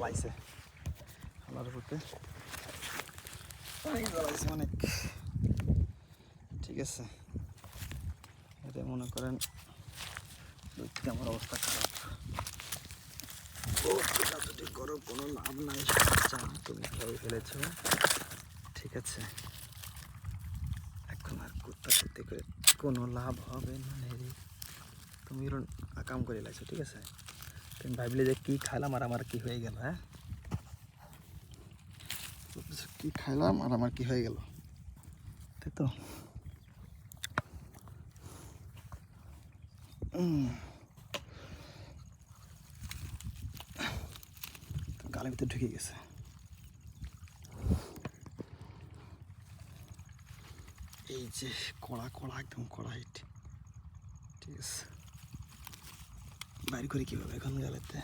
জ্বালাইছে আমার উপরে অনেক জ্বালাইছে অনেক। ঠিক আছে, এটা মনে করেন দেখতে আমার অবস্থা খারাপ। করো কোনো লাভ নাই, যা তুমি খেয়ে ফেলেছ। ঠিক আছে, এখন আর কুত্তা কুত্তি করে কোনো লাভ হবে না রে। তুমি কাম করে লাইছো। ঠিক আছে, তুমি ভাবলে যে কি খাইলাম আর আমার কি হয়ে গেল। হ্যাঁ, কি খাইলাম আর আমার কি হয়ে গেল, তাই তো। গালের ভিতরে ঢুকে গেছে। এই যে কড়া কড়া, একদম কড়া হিট। ঠিক আছে, বাইর করি কীভাবে এখন গালেতে।